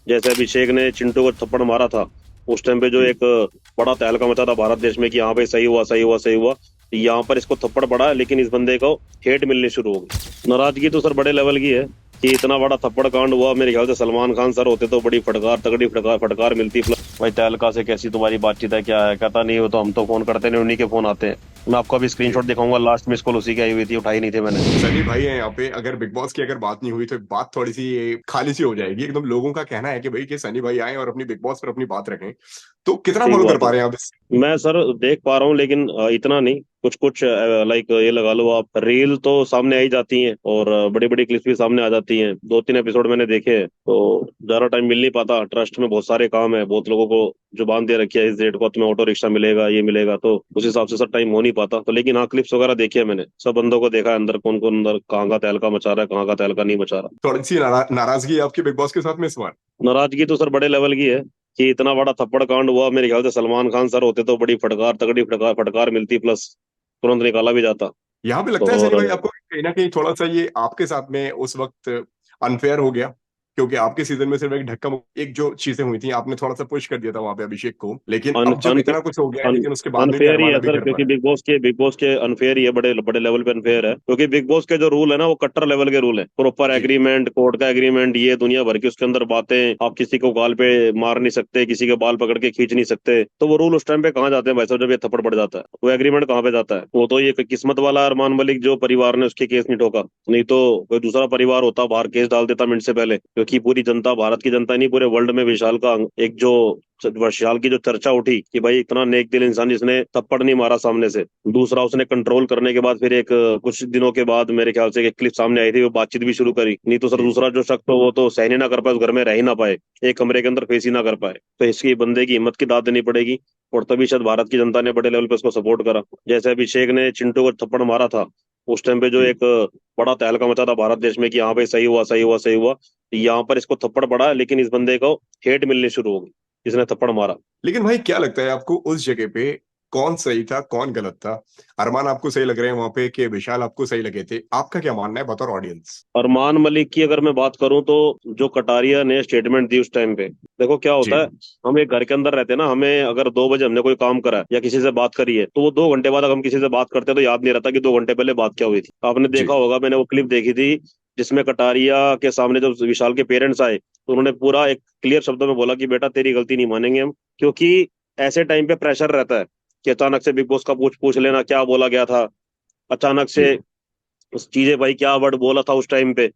जैसे अभिषेक ने चिंटू को थप्पड़ मारा था, उस टाइम पे जो जी। एक बड़ा तहलका मचा था भारत देश में कि हाँ भाई सही हुआ सही हुआ सही हुआ। यहाँ पर इसको थप्पड़ पड़ा, लेकिन इस बंदे को हेट मिलनी शुरू हो गई। नाराजगी तो सर बड़े लेवल की है कि इतना बड़ा थप्पड़ कांड हुआ। मेरे ख्याल से सलमान खान सर होते तो बड़ी फटकार, तगड़ी फटकार फटकार मिलती। प्लस भाई तहलका से कैसी तुम्हारी बातचीत है, क्या है, कहता नहीं हो तो हम तो फोन करते नहीं, उन्हीं के फोन आते हैं। मैं आपको अभी जी। स्क्रीनशॉट दिखाऊंगा, लास्ट मिस कॉल उसी की आई हुई थी, उठाई नहीं थे मैंने। सनी भाई है यहाँ पे, अगर बिग बॉस की अगर बात नहीं हुई तो बात थोड़ी सी खाली सी हो जाएगी एकदम। लोगों का कहना है कि भाई कि सनी भाई आए और अपनी बिग बॉस पर अपनी बात रखें। तो कितना ठीक फॉलो कर बात है। पा रहे हैं आप इस? मैं सर देख पा रहा हूँ, लेकिन इतना नहीं। कुछ कुछ लाइक ये लगा लो आप, रील तो सामने आ ही जाती हैं और बड़ी बड़ी क्लिप्स भी सामने आ जाती हैं। दो तीन एपिसोड मैंने देखे हैं, तो ज्यादा टाइम मिल नहीं पाता। ट्रस्ट में बहुत सारे काम है, बहुत लोगों को जुबान दे रखी है इस डेट को तुम्हें ऑटो रिक्शा मिलेगा, ये मिलेगा, तो उस हिसाब से सर टाइम हो नहीं पाता। तो लेकिन हाँ, क्लिप्स वगैरह देखी है मैंने, सब बंदों को देखा है अंदर कौन कौन अंदर कहाँ का तहलका मचा रहा है, कहाँ का तहलका नहीं मचा रहा। थोड़ी सी नाराजगी है आपकी बिग बॉस के साथ में इस बार? नाराजगी तो सर बड़े लेवल की है कि इतना बड़ा थप्पड़ कांड हुआ। मेरे ख्याल से सलमान खान सर होते तो बड़ी फटकार, तगड़ी फटकार फटकार मिलती, प्लस तुरंत निकाला भी जाता। यहाँ पे तो लगता है सनी और भाई आपको कहीं ना कहीं थोड़ा सा ये आपके साथ में उस वक्त अनफेयर हो गया, क्योंकि आपके सीजन में सिर्फ एक एक जो चीजें हुई थी आपने थोड़ा सा पुश कर दिया था वहां पे अभिषेक को, लेकिन अन, अब जब अन, इतना कुछ हो गया है अन, लेकिन उसके बाद में भी अनफेयर ही अरमान है अभी सर, घर क्योंकि पर है। बिग बॉस के अनफेयर ही है, बड़े बड़े लेवल पे अनफेयर है। क्योंकि बिग बॉस के जो रूल है ना, वो कट्टर लेवल के रूल है। प्रॉपर जी। एग्रीमेंट, कोर्ट का एग्रीमेंट, ये दुनिया भर की उसके अंदर बातें। आप किसी को गाल पे मार नहीं सकते, किसी के बाल पकड़ के खींच नहीं सकते। तो वो रूल उस टाइम पे कहाँ जाते हैं भाई साहब, जब ये थप्पड़ पड़ जाता है? वो एग्रीमेंट कहाँ पे जाता है? वो तो ये किस्मत वाला अरमान मलिक जो परिवार ने उसके केस नहीं ठोका, नहीं तो कोई दूसरा परिवार होता बाहर केस डाल देता मिनट से पहले। क्योंकि पूरी जनता, भारत की जनता नहीं, पूरे वर्ल्ड में विशाल का एक जो विशाल की जो चर्चा उठी कि भाई इतना नेक दिल इंसान जिसने थप्पड़ नहीं मारा सामने से। दूसरा, उसने कंट्रोल करने के बाद फिर एक कुछ दिनों के बाद मेरे ख्याल से एक क्लिप सामने आई थी, वो बातचीत भी शुरू करी। नहीं तो सर जी। दूसरा जो शख्स तो वो तो सहन ही ना कर पाए, उस घर में रह ही ना पाए, एक कमरे के अंदर फेस ही ना कर पाए। तो इसकी बंदे की हिम्मत की दाद देनी पड़ेगी। और तभी शायद भारत की जनता ने बड़े लेवल पे उसको सपोर्ट करा। जैसे अभिषेक ने चिंटू को थप्पड़ मारा था, उस टाइम पे जो जी। एक बड़ा तहलका मचा था भारत देश में कि हाँ भाई सही हुआ सही हुआ सही हुआ। यहाँ पर इसको थप्पड़ पड़ा, लेकिन इस बंदे को हेट मिलनी शुरू हो गई, जिसने थप्पड़ मारा। लेकिन भाई क्या लगता है आपको उस जगह पे कौन सही था कौन गलत था? अरमान आपको सही लग रहे हैं वहां पे कि विशाल आपको सही लगे थे? आपका क्या मानना है बतौर ऑडियंस? अरमान मलिक की अगर मैं बात करूं तो जो कटारिया ने स्टेटमेंट दी उस टाइम पे, देखो क्या जी। होता है। हम एक घर के अंदर रहते हैं ना, हमें अगर 2 बजे हमने कोई काम करा है या किसी से बात करी है, तो वो 2 घंटे बाद अगर हम किसी से बात करते हैं तो याद नहीं रहता कि 2 घंटे पहले बात क्या हुई थी। आपने जी। देखा होगा, मैंने वो क्लिप देखी थी जिसमें कटारिया के सामने जब विशाल के पेरेंट्स आए, तो उन्होंने पूरा एक क्लियर शब्दों में बोला कि बेटा तेरी गलती नहीं मानेंगे हम। क्योंकि ऐसे टाइम पे प्रेशर रहता है कि अचानक से बिग बॉस का पूछ पूछ लेना क्या बोला गया था, अचानक जी। से उस चीजें, भाई क्या वर्ड बोला था उस टाइम पे।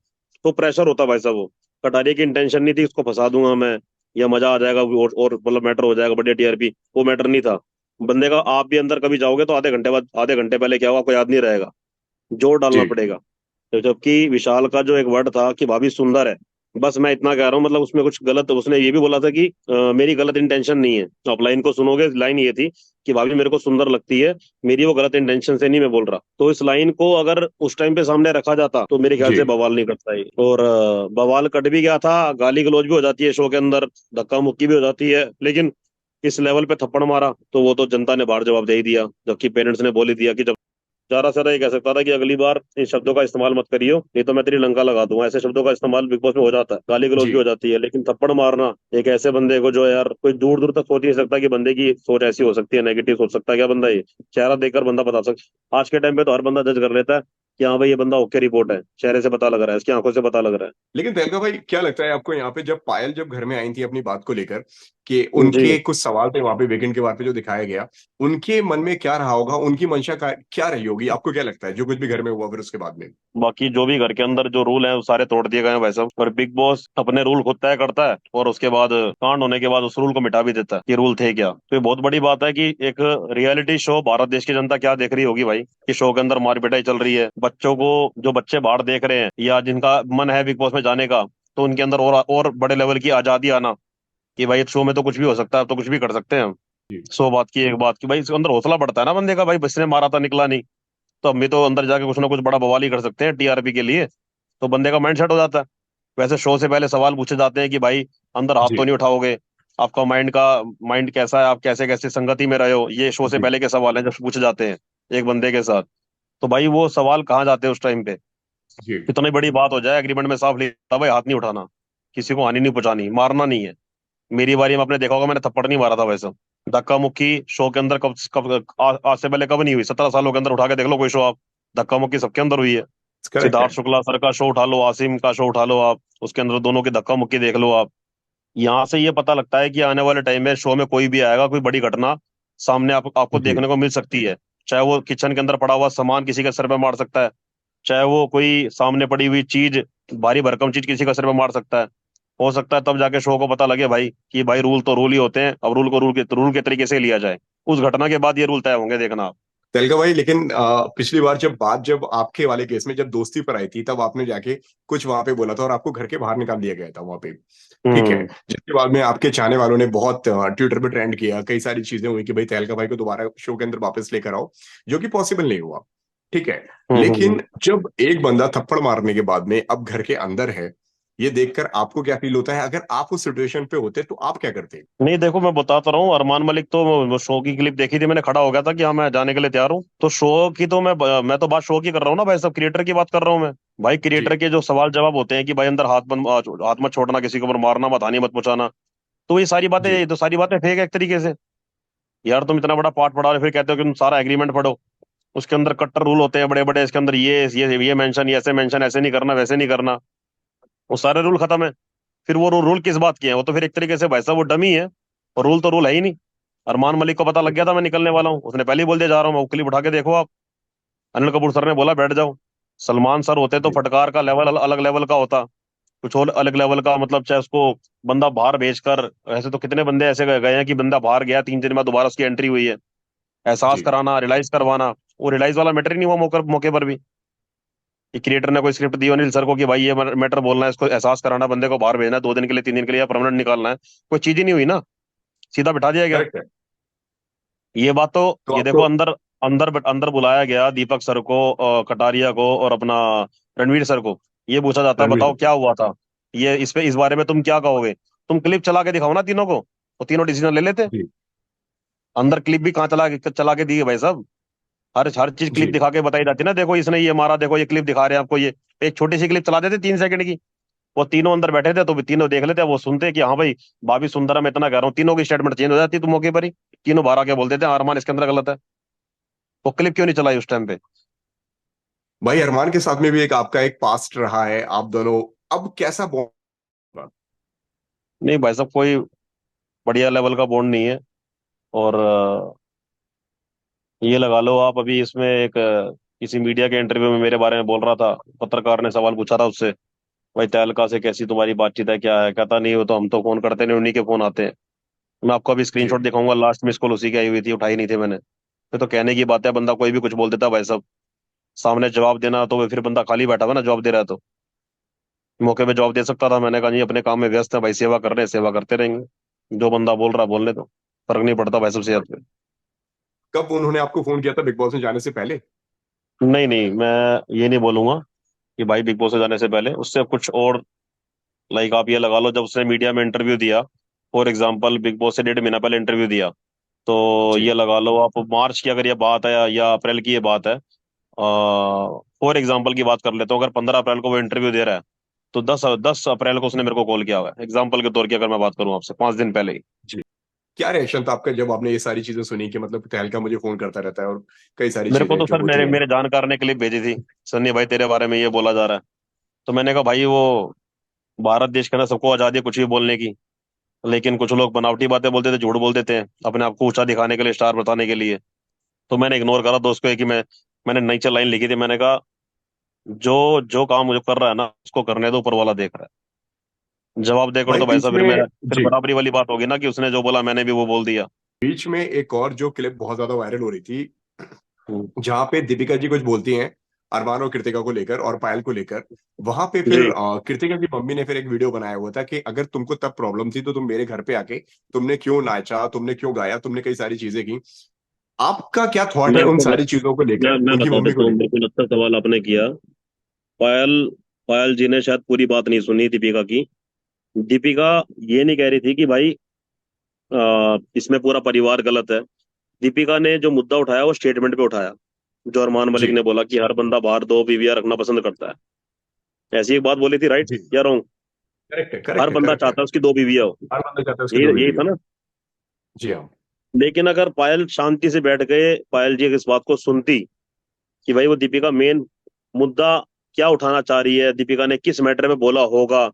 तो प्रेशर होता भाई साहब वो। कटारिया की इंटेंशन नहीं थी उसको फंसा दूंगा मैं या मजा आ जाएगा और मतलब मैटर हो जाएगा बढ़िया टीआरपी, वो मैटर नहीं था। बंदे का आप भी अंदर कभी जाओगे तो आधे घंटे बाद, आधे घंटे पहले क्या हुआ आपको याद नहीं रहेगा, जोर डालना जी। पड़ेगा। तो जबकि विशाल का जो एक वर्ड था कि भाभी सुंदर है, बस मैं इतना कह रहा हूँ, मतलब उसमें कुछ गलत, उसने ये भी बोला था कि मेरी गलत इंटेंशन नहीं है। तो आप लाइन को सुनोगे, लाइन ये थी कि भाभी मेरे को सुंदर लगती है, मेरी वो गलत इंटेंशन से नहीं मैं बोल रहा। तो इस लाइन को अगर उस टाइम पे सामने रखा जाता तो मेरे ख्याल जी। से बवाल नहीं करता है। और बवाल कट भी गया था, गाली गलौज भी हो जाती है शो के अंदर, धक्का मुक्की भी हो जाती है, लेकिन इस लेवल पे थप्पड़ मारा तो वो तो जनता ने बाहर जवाब दे ही दिया। जबकि पेरेंट्स ने बोल ही दिया कि ज्यादा से ज्यादा ये कह सकता था कि अगली बार इन शब्दों का इस्तेमाल मत करियो, नहीं तो मैं तेरी लंका लगा दूंगा। ऐसे शब्दों का इस्तेमाल बिग बॉस में हो जाता है, गाली गलौज जी। भी हो जाती है, लेकिन थप्पड़ मारना एक ऐसे बंदे को जो यार कोई दूर दूर तक सोच ही नहीं सकता कि बंदे की सोच ऐसी हो सकती है, नेगेटिव सोच सकता है क्या बंदा ये। चेहरा देखकर बंदा बता सकता, आज के टाइम पे तो हर बंदा जज कर लेता है कि हाँ भाई ये बंदा ओके रिपोर्ट है, चेहरे से पता लग रहा है, इसकी आंखों से पता लग रहा लेकिन तहलका भाई क्या लगता है आपको यहाँ पे जब पायल जब घर में आई थी अपनी बात को लेकर कि है जी। उनके कुछ सवाल थे वहां पे वीकेंड के बाद पे जो दिखाया गया, उनके मन में क्या रहा होगा, उनकी मंशा क्या रही होगी? आपको क्या लगता है जो कुछ भी घर में हुआ फिर उसके बाद में? बाकी जो भी घर के अंदर जो रूल हैं वो सारे तोड़ दिए गए हैं वैसे, और बिग बॉस अपने रूल खुद तय करता है और उसके बाद कांड होने के बाद उस रूल को मिटा भी देता है कि रूल थे क्या। तो ये बहुत बड़ी बात है कि एक रियलिटी शो भारत देश की जनता क्या देख रही होगी भाई, कि शो के अंदर मार पिटाई चल रही है। बच्चों को, जो बच्चे बाहर देख रहे हैं या जिनका मन है बिग बॉस में जाने का, तो उनके अंदर और बड़े लेवल की आजादी आना कि भाई शो में तो कुछ भी हो सकता है, अब तो कुछ भी कर सकते हैं हम। जी। सो बात की एक बात कि भाई इसके अंदर हौसला बढ़ता है ना बंदे का, भाई बस ने मारा था निकला नहीं, तो हम भी तो अंदर जाके कुछ ना कुछ बड़ा बवाल ही कर सकते हैं टीआरपी के लिए। तो बंदे का माइंड सेट हो जाता है। वैसे शो से पहले सवाल पूछे जाते हैं कि भाई अंदर हाथ तो जी। नहीं उठाओगे, आपका माइंड कैसा है, आप कैसे कैसे संगति में रहे हो, ये शो से जी। पहले के सवाल हैं जब पूछे जाते हैं एक बंदे के साथ। तो भाई वो सवाल कहाँ जाते हैं उस टाइम पे? जी। कितनी बड़ी बात हो जाए, एग्रीमेंट में साफ लिखा भाई हाथ नहीं उठाना, किसी को हानि नहीं पहुंचानी, मारना नहीं है। मेरी बारी में आपने देखा होगा, मैंने थप्पड़ नहीं मारा था वैसे। धक्का मुक्की शो के अंदर कब कब आज से पहले कब नहीं हुई? 17 सालों के अंदर उठा के देख लो कोई शो आप, धक्का मुक्की सबके अंदर हुई है। करेक्ट सिद्धार्थ है। शुक्ला सर का शो उठा लो, आसिम का शो उठा लो आप, उसके अंदर दोनों की धक्का मुक्की देख लो आप। यहाँ से ये पता लगता है कि आने वाले टाइम में शो में कोई भी आएगा, कोई बड़ी घटना सामने आपको जी। देखने को मिल सकती है। चाहे वो किचन के अंदर पड़ा हुआ सामान किसी के सर पे मार सकता है, चाहे वो कोई सामने पड़ी हुई चीज, भारी भरकम चीज किसी का सर पे मार सकता है। हो सकता है तब जाके शो को पता लगे भाई कि भाई रूल तो रूल ही होते हैं, अब रूल को रूल के तरीके से लिया जाए। उस घटना के बाद ये रूल तय होंगे, देखना आप। तेलका भाई, लेकिन पिछली बार जब आपके वाले केस में जब दोस्ती पर आई थी, तब आपने जाके कुछ वहां पे बोला था और आपको घर के बाहर निकाल दिया गया था वहां पे। ठीक है। हम्म। जिसके बाद में आपके चाहने वालों ने बहुत ट्विटर पे ट्रेंड किया, कई सारी चीजें हुई कि भाई तहलका भाई को दोबारा शो के अंदर वापस लेकर आओ, जो कि पॉसिबल नहीं हुआ। ठीक है। हम्म। लेकिन जब एक बंदा थप्पड़ मारने के बाद में अब घर के अंदर है, ये देखकर आपको क्या फील होता है? अगर आप उस सिचुएशन पे होते तो आप क्या करते? नहीं देखो, मैं बताता रहा हूँ, अरमान मलिक तो वो शो की क्लिप देखी थी मैंने, खड़ा हो गया था कि हाँ मैं जाने के लिए तैयार हूँ। तो शो की तो मैं तो बात शो की कर रहा हूँ ना भाई, सब क्रिएटर की बात कर रहा हूँ मैं। भाई जी। क्रिएटर के जो सवाल जवाब होते हैं कि भाई अंदर हाथ मत छोड़ना, किसी के ऊपर मारना मत, हानि मत पहुंचाना, तो जी। ये तो सारी बातें फेक है एक तरीके से। यार तुम इतना बड़ा पार्ट पढ़ा रहे हो, फिर कहते हो कि तुम सारा एग्रीमेंट पढ़ो। उसके अंदर कट्टर रूल होते हैं बड़े बड़े, इसके अंदर ये मेंशन, ये ऐसे मेंशन, ऐसे नहीं करना वैसे नहीं करना। वो सारे रूल खत्म है। फिर वो रूल किस बात के हैं? वो तो फिर एक तरीके से भाई साहब वो डमी है, और रूल तो रूल है ही नहीं। अरमान मलिक को पता लग गया था मैं निकलने वाला हूँ, उसने पहले ही बोल दिया जा रहा हूँ मैं, उंगली उठा के देखो आप। अनिल कपूर सर ने बोला बैठ जाओ। सलमान सर होते तो जी। फटकार का लेवल अलग लेवल का होता, कुछ और अलग लेवल का, मतलब चाहे उसको बंदा बाहर भेजकर, ऐसे तो कितने बंदे ऐसे गए गए हैं कि बंदा बाहर गया 3 दिन बाद दोबारा उसकी एंट्री हुई है। एहसास जी। कराना, रियलाइज करवाना, वो रियलाइज वाला मैटर ही नहीं हुआ मौके मौके पर भी। कि क्रिएटर ने कोई स्क्रिप्ट दी अनिल सर को कि भाई ये मैटर बोलना है, इसको एहसास कराना, बंदे को बाहर भेजना है 2 दिन के लिए, 3 दिन के लिए, या परमानेंट निकालना है, कोई चीज ही नहीं हुई ना, सीधा बिठा दिया गया। करेक्ट है। ये बात तो, तो ये देखो आपको अंदर, अंदर बुलाया गया दीपक सर को, कटारिया को और अपना रणवीर सर को। ये पूछा जाता रणवीर बताओ सिंह। क्या हुआ था, ये इस बारे में तुम क्या कहोगे? तुम क्लिप चला के दिखाओ ना तीनों को, वो तीनों डिसीजन ले लेते। जी। अंदर क्लिप भी कहाँ चला के दी है भाई साहब? हर चीज क्लिप जी। दिखा के बताई जाती है ना, देखो इसने ये मारा, देखो ये क्लिप दिखा रहे हैं आपको ये। एक छोटी सी क्लिप चला देते 3 सेकंड की, वो तीनों अंदर बैठे थे तो भी तीनों देख लेते, वो सुनते कि हाँ भाई भाभी सुंदरा मैं इतना कह रहा हूँ, तीनों की स्टेटमेंट चेंज हो जाती तो मौके पर ही तीनों बाहर आके बोल देते हैं अरमान इसके अंदर गलत है। वो क्लिप क्यों नहीं चलाई उस टाइम पे? भाई अरमान के साथ में भी एक आपका एक पास्ट रहा है, आप दोनों अब कैसा बॉन्ड? नहीं भाई साहब, कोई बढ़िया लेवल का बॉन्ड नहीं है। और ये लगा लो आप, अभी इसमें एक किसी मीडिया के इंटरव्यू में मेरे बारे में बोल रहा था, पत्रकार ने सवाल पूछा था उससे, भाई तहलका से कैसी तुम्हारी बातचीत है क्या है? कहता नहीं, वो तो हम तो फोन करते नहीं, उन्हीं के फोन आते हैं। मैं आपको अभी जी। स्क्रीनशॉट दिखाऊंगा, लास्ट मिस कॉल उसी की आई हुई थी, उठाई नहीं थी मैंने। ये तो कहने की बात है, बंदा कोई भी कुछ बोल देता है भाई साहब, सामने जवाब देना तो फिर बंदा खाली बैठा हुआ ना जवाब दे रहा है तो। मौके पे जवाब दे सकता था, मैंने कहा नहीं अपने काम में व्यस्त है भाई, सेवा कर रहे हैं, सेवा करते रहेंगे, जो बंदा बोल रहा है बोलने दो, फर्क नहीं पड़ता भाई साहब सेहत पे। कब उन्होंने आपको फोन किया था बिग बॉस में जाने से पहले? नहीं नहीं, मैं ये नहीं बोलूंगा कि भाई बिग बॉस से जाने से पहले, उससे कुछ और। लाइक आप ये लगा लो, जब उसने मीडिया में इंटरव्यू दिया, फॉर एग्जाम्पल बिग बॉस से 1.5 महीना पहले इंटरव्यू दिया, तो जी। ये लगा लो आप मार्च की अगर ये बात है या अप्रैल की ये बात है, फॉर एग्जाम्पल की बात कर लेते हो, अगर 15 अप्रैल को वो इंटरव्यू दे रहा है, तो 10 अप्रैल को उसने मेरे को कॉल किया हुआ है, एग्जाम्पल के तौर की अगर मैं बात करूं आपसे, 5 दिन पहले ही। जी। क्या रिएक्शन था आपका जब आपने ये सारी चीजें सुनी कि मतलब तहलका मुझे फोन करता रहता है और कई सारी मेरे को चीजें तो जो सर होती मेरे हैं? मेरे जानकार ने क्लिप भेजी थी, सन्नी भाई तेरे बारे में ये बोला जा रहा है। तो मैंने कहा भाई वो भारत देश के अंदर सबको आजादी है कुछ भी बोलने की, लेकिन कुछ लोग बनावटी बातें बोलते थे, झूठ बोल देते हैं अपने आप को ऊंचा दिखाने के लिए, स्टार बताने के लिए। तो मैंने इग्नोर करा दोस्त को, कि मैंने नीचे लाइन लिखी थी, मैंने कहा जो जो काम मुझे कर रहा है ना उसको करने दो, ऊपर वाला देख रहा है। जवाब देकर भाई तो भाई बीच साहब फिर में। मेरा फिर जी। बराबरी वाली बात होगी ना, कि उसने जो बोला मैंने भी वो बोल दिया। बीच में एक और जो क्लिप बहुत ज्यादा वायरल हो रही थी, हम्म। जहां पे दीपिका जी कुछ बोलती हैं अरमान और कृतिका को लेकर और पायल को लेकर, वहां पे फिर जी। कृतिका की मम्मी ने फिर एक वीडियो बनाया हुआ था कि अगर तुमको तब प्रॉब्लम थी तो तुम मेरे घर पे आके तुमने क्यों नाचा, तुमने क्यों गाया, तुमने कई सारी चीजें की। आपका क्या थॉट है उन देखो सारी चीजों को लेकर, मैं उनकी बता मम्मी को देता हूँ, लेकर? बिल्कुल अच्छा सवाल आपने किया। पायल पायल जी ने शायद पूरी बात नहीं सुनी दीपिका की। दीपिका ये नहीं कह रही थी कि भाई इसमें पूरा परिवार गलत है। दीपिका ने जो मुद्दा उठाया वो स्टेटमेंट पे उठाया, जो अरमान मलिक जी। ने बोला कि हर बंदा बाहर 2 बीवियां रखना पसंद करता है, ऐसी एक बात बोली थी, राइट जी। या रॉन्ग? करेक्ट है, हर करेक्ट है, बंदा करेक्ट है। चाहता है उसकी दो बीवियां हो। हर बंदा चाहता है उसकी यही दो यही बीवी था हो। ना। जी हाँ। लेकिन अगर पायल शांति से बैठ गए, पायल जी इस बात को सुनती कि भाई वो दीपिका मेन मुद्दा क्या उठाना चाह रही है, दीपिका ने किस मैटर में बोला होगा।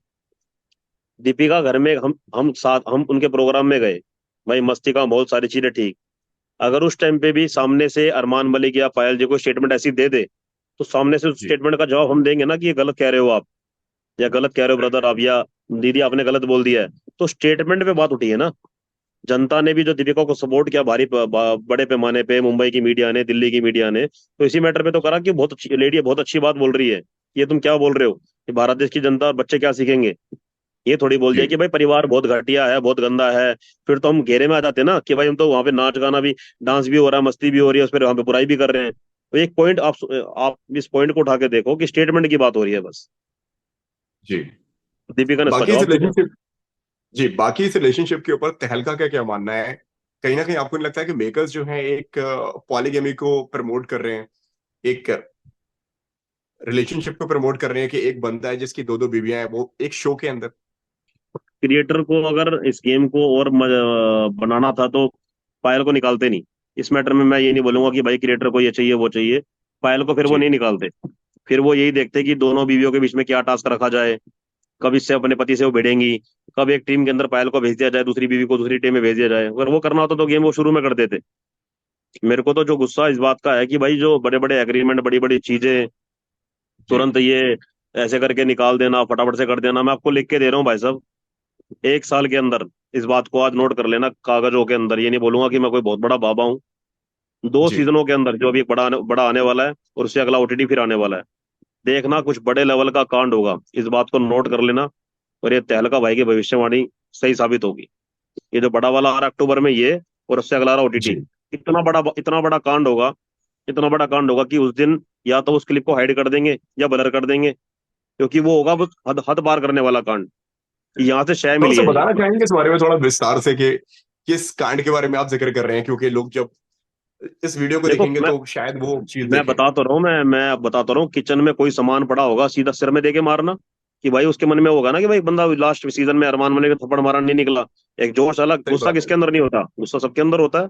दीपिका घर में, हम साथ, हम उनके प्रोग्राम में गए, भाई मस्ती का बहुत सारी चीजें ठीक। अगर उस टाइम पे भी सामने से अरमान मलिक या पायल जी को स्टेटमेंट ऐसी दे दे, तो सामने से उस जी स्टेटमेंट का जवाब हम देंगे ना कि ये गलत कह रहे हो आप, या गलत कह रहे हो करेक्ट ब्रदर है। आप, या दीदी आपने गलत बोल दिया है। तो स्टेटमेंट पे बात उठी है ना। जनता ने भी जो दीपिका को सपोर्ट किया भारी बड़े पैमाने पे, मुंबई की मीडिया ने, दिल्ली की मीडिया ने, तो इसी मैटर पे तो करा कि बहुत अच्छी लेडी है, बहुत अच्छी बात बोल रही है। ये तुम क्या बोल रहे हो कि भारत देश की जनता और बच्चे क्या सीखेंगे। ये थोड़ी बोल दिया जी कि भाई परिवार बहुत घटिया है, बहुत गंदा है। फिर तो हम घेरे में आ जाते ना कि भाई हम तो वहां पे नाच गाना भी, डांस भी हो रहा है, मस्ती भी हो रही है, उस पर वहां पे बुराई भी कर रहे हैं। तो एक पॉइंट आप इस पॉइंट को उठा के देखो कि स्टेटमेंट की बात हो रही है बस। जी। दीपिका ने उसका बाकी इस जवाब दिया। रिलेशनशिप जी, बाकी इस रिलेशनशिप के ऊपर तहलका का क्या मानना है? कहीं ना कहीं आपको नहीं लगता है कि मेकर्स जो हैं एक पॉलीगेमी को प्रमोट कर रहे हैं, एक रिलेशनशिप को प्रमोट कर रहे हैं कि एक बंदा है जिसकी दो दो बीवियां हैं वो एक शो के अंदर? क्रिएटर को अगर इस गेम को और बनाना था तो पायल को निकालते नहीं। इस मैटर में मैं ये नहीं बोलूंगा कि भाई क्रिएटर को ये चाहिए वो चाहिए, पायल को फिर वो जी नहीं निकालते। फिर वो यही देखते कि दोनों बीवियों के बीच में क्या टास्क रखा जाए, कब इससे अपने पति से वो भिड़ेंगी, कब एक टीम के अंदर पायल को भेज दिया जाए, दूसरी बीवी को दूसरी टीम में भेज दिया जाए। अगर वो करना होता तो गेम वो शुरू में कर देते। मेरे को तो जो गुस्सा इस बात का है कि भाई जो बड़े बड़े एग्रीमेंट, बड़ी बड़ी चीजें जी। तुरंत ये ऐसे करके निकाल देना, फटाफट से कर देना। मैं आपको लिख के दे रहा हूँ भाई साहब, 1 साल के अंदर, इस बात को आज नोट कर लेना कागजों के अंदर, ये नहीं बोलूंगा कि मैं कोई बहुत बड़ा बाबा हूँ। दो जी सीजनों के अंदर जो अभी एक बड़ा आने वाला है, और उससे अगला ओटीटी फिर आने वाला है, देखना कुछ बड़े लेवल का कांड होगा। इस बात को नोट कर लेना। और ये तहलका भाई की भविष्यवाणी सही साबित होगी। ये जो बड़ा वाला आ रहा है अक्टूबर में, ये और उससे अगला आ रहा ओटीटी, जी। इतना बड़ा कांड होगा, इतना बड़ा कांड होगा कि उस दिन या तो उस क्लिप को हाइड कर देंगे या ब्लर कर देंगे, क्योंकि वो होगा बस हद हद पार करने वाला कांड। यहाँ से शय थोड़ा मिली सा है जी। बताना चाहेंगे इस बारे में थोड़ा विस्तार से कि किस कांड के बारे में आप जिक्र कर रहे हैं, क्योंकि लोग जब इस वीडियो को देखो देखेंगे मैं तो शायद वो चीज मैं देखें। बता तो रहा हूँ, मैं बता तो रहा हूँ, किचन में कोई सामान पड़ा होगा, सीधा सिर में देके मारना। कि भाई उसके मन में होगा ना कि भाई बंदा लास्ट सीजन में अरमान मलिक ने थप्पड़ मारा नहीं निकला। एक जोश अलग, सही गुस्सा बात है। किसके अंदर नहीं होता, गुस्सा सबके अंदर होता है।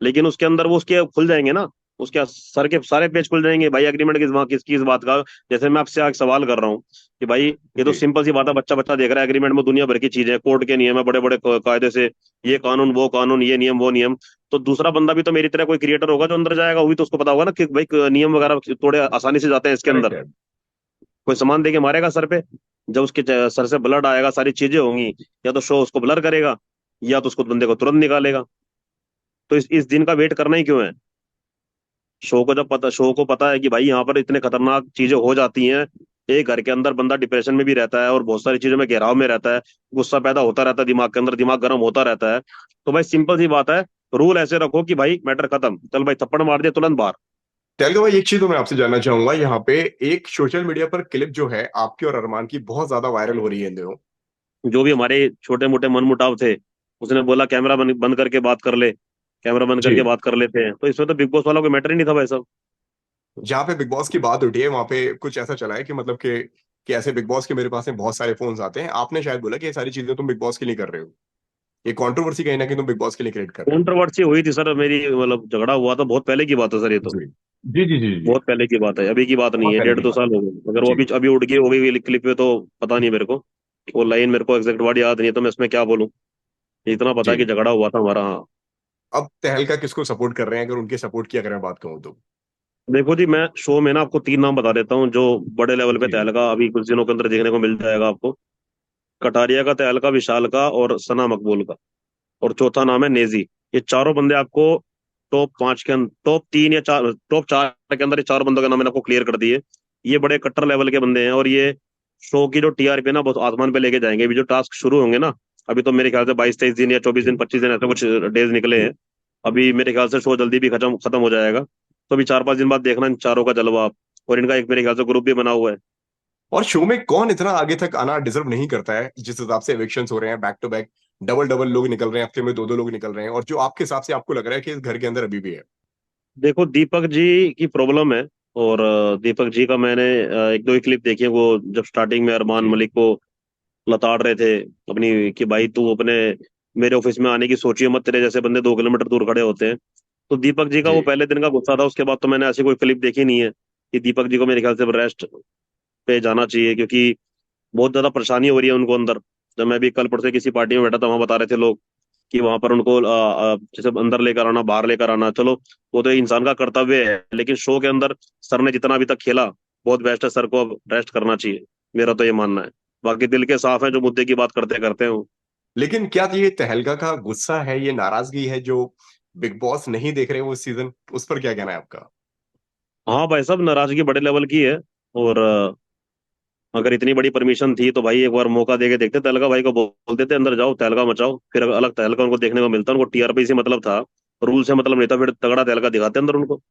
लेकिन उसके अंदर वो उसके खुल जाएंगे ना, उसके सर के सारे पेज खुल जाएंगे भाई, एग्रीमेंट किसकी इस बात का। जैसे मैं आपसे आज सवाल कर रहा हूँ कि भाई ये तो जी सिंपल सी बात है, बच्चा बच्चा देख रहा है, एग्रीमेंट में दुनिया भर की चीजें, कोर्ट के नियम है, बड़े बड़े कायदे से, ये कानून वो कानून, ये नियम वो नियम। तो दूसरा बंदा भी तो मेरी तरह कोई क्रिएटर होगा जो अंदर जाएगा, वो भी तो उसको पता होगा ना कि भाई नियम वगैरह थोड़े आसानी से जाते हैं इसके करेक्ट अंदर। है। कोई सामान दे के मारेगा सर पे, जब उसके सर से ब्लड आएगा, सारी चीजें होंगी, या तो शो उसको ब्लर करेगा, या तो उसको बंदे को तुरंत निकालेगा। तो इस दिन का वेट करना ही क्यों है। शो को पता है कि भाई यहाँ पर इतने खतरनाक चीजें हो जाती हैं। एक घर के अंदर बंदा डिप्रेशन में भी रहता है और बहुत सारी चीजों में घेराव में रहता है, गुस्सा पैदा होता रहता है दिमाग के अंदर, दिमाग गर्म होता रहता है। तो भाई सिंपल सी बात है, रूल ऐसे रखो कि भाई मैटर खत्म, चल भाई थप्पड़ मार दिया तुरंत बाहर। तेलगा भाई, एक चीज तो मैं आपसे जानना चाहूंगा यहाँ पे। एक सोशल मीडिया पर क्लिप जो है आपकी और अरमान की बहुत ज्यादा वायरल हो रही है इन दिनों। जो भी हमारे छोटे मोटे मनमुटाव थे, उसने बोला कैमरा बंद करके बात कर ले, कैमरा बंद करके जी। बात कर लेते हैं। तो इसमें तो बिग बॉस वाला कोई मैटर ही नहीं था भाई साहब। जहाँ पे बिग बॉस की बात उठी है वहां पे कुछ ऐसा चला है कि मतलब कि ऐसे बिग बॉस के मेरे पास में बहुत सारे फोन्स आते हैं, आपने शायद बोला कि ये सारी चीजें तुम बिग बॉस के लिए कर रहे हो, ये कंट्रोवर्सी कहीं ना कहीं तुम बिग बॉस के लिए क्रिएट कर रहे हो। कंट्रोवर्सी हुई थी सर, मेरी मतलब झगड़ा हुआ था, बहुत पहले की बात है सर ये तो। जी जी जी जी जी। बहुत पहले की बात है, अभी की बात नहीं बहुत है, पहले डेढ़ की दो बात साल है। हो गए। अगर वो जी अभी अभी उड़ गई हो गई क्लिप पे तो पता नहीं मेरे को, वो लाइन मेरे को एग्जैक्ट वर्ड याद नहीं है, तो मैं इसमें क्या बोलूं। इतना पता है कि जी। झगड़ा हुआ था हमारा, हाँ। अब तहलका किसको सपोर्ट कर रहे हैं, अगर उनके सपोर्ट की अगर मैं बात कहूँ तो? देखो जी, मैं शो में ना आपको 3 नाम बता देता हूँ जो बड़े लेवल पे जी तहलका अभी कुछ दिनों के अंदर देखने को मिल जाएगा आपको। कटारिया का, तहलका, विशाल का और सना मकबूल का, और चौथा नाम है नेजी। ये चारों बंदे आपको टॉप 5 के अंदर, टॉप 3 या 4, टॉप 4 के अंदर ये चारों बंदों के नाम मैंने आपको क्लियर कर दिए। ये बड़े कट्टर लेवल के बंदे हैं, और ये शो की जो टीआरपी ना बहुत आसमान पे लेके जाएंगे। अभी जो टास्क शुरू होंगे ना, अभी तो मेरे ख्याल से 22-23 दिन या 24 दिन, जी 25 दिन ऐसे कुछ डेज निकले हैं। अभी मेरे ख्याल से शो जल्दी भी खत्म खत्म हो जाएगा। तो अभी 4-5 दिन बाद देखना इन चारों का जलवा आप। और इनका एक मेरे ख्याल से ग्रुप भी बना हुआ है। और शो में कौन इतना आगे तक आना डिजर्व नहीं करता है, जिस हिसाब से एविक्शंस हो रहे हैं back to back, double double लोग निकल रहे हैं, हफ्ते में दो दो लोग निकल रहे हैं, और जो आपके हिसाब से आपको लग रहा है कि इस घर के अंदर अभी भी है? देखो दीपक जी की प्रॉब्लम है। और दीपक जी का मैंने एक दो ही क्लिप देखी है, वो जब स्टार्टिंग में अरमान जी मलिक को लताड़ रहे थे अपनी कि भाई तू अपने मेरे ऑफिस में आने की सोचिए मत, तेरे जैसे बंदे 2 किलोमीटर दूर खड़े होते हैं। तो दीपक जी का जी। वो पहले दिन का गुस्सा था, उसके बाद तो मैंने ऐसी कोई क्लिप देखी नहीं है कि दीपक जी को मेरे ख्याल से रेस्ट पे जाना चाहिए, क्योंकि बहुत ज्यादा परेशानी हो रही है उनको अंदर। जब मैं भी कल परसों किसी पार्टी में बैठा था, वहां बता रहे थे लोग कि वहां पर उनको जैसे अंदर लेकर आना, बाहर लेकर आना, चलो वो तो इंसान का कर्तव्य है, लेकिन शो के अंदर सर ने जितना अभी तक खेला बहुत बेस्ट है, सर को अब रेस्ट करना चाहिए, मेरा तो ये मानना है। बाकी दिल के साफ है, जो मुद्दे की बात करते करते हैं। लेकिन क्या ये तहलका का गुस्सा है, ये नाराजगी है जो बिग बॉस नहीं देख रहे वो सीजन, उस पर क्या कहना है आपका? हाँ भाई साहब, नाराजगी बड़े लेवल की है। और अगर इतनी बड़ी परमिशन थी तो भाई एक बार मौका दे के देखते, तहलका भाई को बोल देते अंदर जाओ तहलका मचाओ, फिर अगर अलग तहलका उनको देखने को मिलता, उनको टीआरपी से मतलब था, रूल से मतलब नहीं था, फिर तगड़ा तहलका दिखाते अंदर उनको।